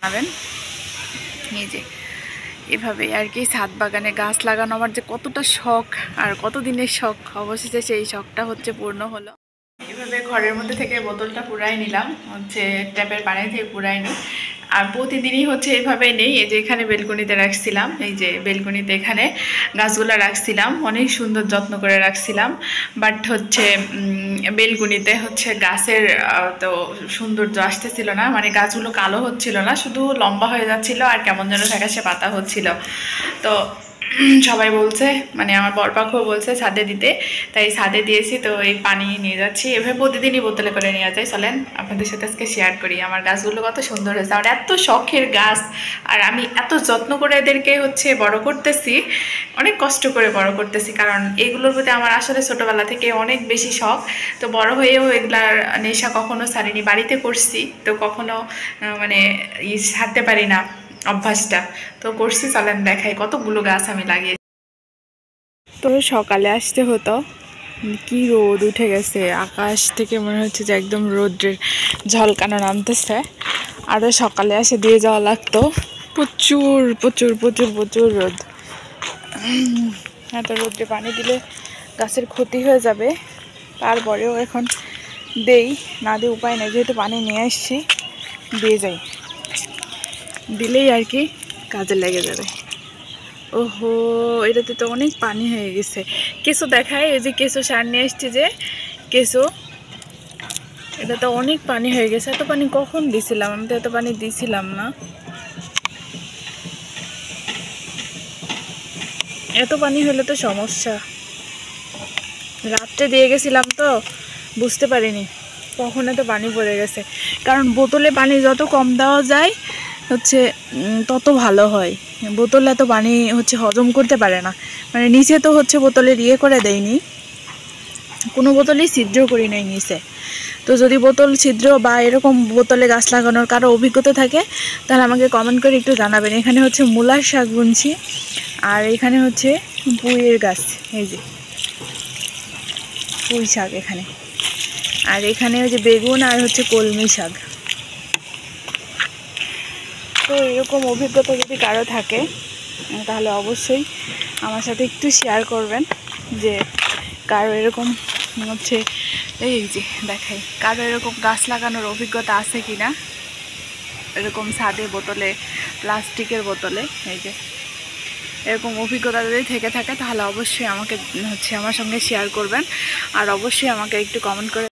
জানাবেন। এই যে এভাবে আর কি ছাদ বাগানে গাছ লাগানো আমার যে কতটা শখ আর কতদিনের শখ, অবশেষে সেই শখটা হচ্ছে পূর্ণ হলো। এভাবে ঘরের মধ্যে থেকে বোতলটা পুরাই নিলাম, হচ্ছে ট্যাপের পানি থেকে পুরাই নিই। আর প্রতিদিনই হচ্ছে এভাবে নেই। এই যে এখানে বেলকনিতে রাখছিলাম, এই যে বেলকনিতে এখানে গাছগুলো রাখছিলাম, অনেক সুন্দর যত্ন করে রাখছিলাম। বাট হচ্ছে বেলকনিতে হচ্ছে গাছের তো সৌন্দর্য আসতেছিল না, মানে গাছগুলো কালো হচ্ছিল না, শুধু লম্বা হয়ে যাচ্ছিল আর কেমন যেন ফ্যাকাশে পাতা হচ্ছিল। তো সবাই বলছে, মানে আমার বরপাখও বলছে ছাদে দিতে, তাই ছাদে দিয়েছি। তো এই পানি নিয়ে যাচ্ছি, এভাবে প্রতিদিনই বোতলে করে নিয়ে যাই। চলেন আপনাদের সাথে আজকে শেয়ার করি আমার গাছগুলো কত সুন্দর হয়েছে। আমার এত শখের গাছ, আর আমি এত যত্ন করে এদেরকে হচ্ছে বড় করতেছি, অনেক কষ্ট করে বড় করতেছি, কারণ এগুলোর প্রতি আমার আসলে ছোটোবেলা থেকে অনেক বেশি শখ। তো বড় হয়েও এগুলার নেশা কখনো ছাড়িনি, বাড়িতে করছি তো কখনো মানে ছাড়তে পারি না অভ্যাসটা, তো করছি। চলেন দেখাই কতগুলো গাছ আমি লাগিয়েছি। তো সকালে আসতে হতো, কি রোদ উঠে গেছে, আকাশ থেকে মনে হচ্ছে যে একদম রোদ্রের ঝলকানো নামতেছে। আরও সকালে এসে দিয়ে যাওয়া লাগতো, প্রচুর প্রচুর প্রচুর প্রচুর রোদ। এত রোদ্রে পানি দিলে গাছের ক্ষতি হয়ে যাবে, তারপরেও এখন দেই, না দিয়ে উপায় নেই, যেহেতু পানি নিয়ে আসছি দিয়ে যাই, দিলেই আর কি কাজে লেগে যাবে। ওহো, এটাতে তো অনেক পানি হয়ে গেছে। কেঁচো দেখায়, এই যে কেঁচো সার নিয়ে আসছি, যে কেঁচো, এটা তো অনেক পানি হয়ে গেছে। এত পানি কখন দিছিলাম? আমি তো এত পানি দিছিলাম না, এত পানি হলে তো সমস্যা। রাত্রে দিয়ে গেছিলাম তো বুঝতে পারিনি কখন এত পানি পড়ে গেছে। কারণ বোতলে পানি যত কম দেওয়া যায় হচ্ছে তত ভালো হয়। বোতলে এত পানি হচ্ছে হজম করতে পারে না, মানে নিচে তো হচ্ছে বোতলের ইয়ে করে দেয়নি, কোনো বোতলেই ছিদ্র করি নাই নিচে। তো যদি বোতল ছিদ্র বা এরকম বোতলে গাছ লাগানোর কারো অভিজ্ঞতা থাকে তাহলে আমাকে কমেন্ট করে একটু জানাবেন। এখানে হচ্ছে মূলার শাক বুনছি, আর এখানে হচ্ছে পুঁইয়ের গাছ, এই যে পুঁই শাক এখানে, আর এখানে হচ্ছে বেগুন আর হচ্ছে কলমি শাক। তো এরকম অভিজ্ঞতা যদি কারো থাকে তাহলে অবশ্যই আমার সাথে একটু শেয়ার করবেন, যে কারো এরকম হচ্ছে, এই যে দেখাই, কারো এরকম গাছ লাগানোর অভিজ্ঞতা আছে কি না, এরকম ছাদে বোতলে, প্লাস্টিকের বোতলে, এই যে এরকম অভিজ্ঞতা যদি থেকে থাকে তাহলে অবশ্যই আমাকে হচ্ছে আমার সঙ্গে শেয়ার করবেন, আর অবশ্যই আমাকে একটু কমেন্ট করে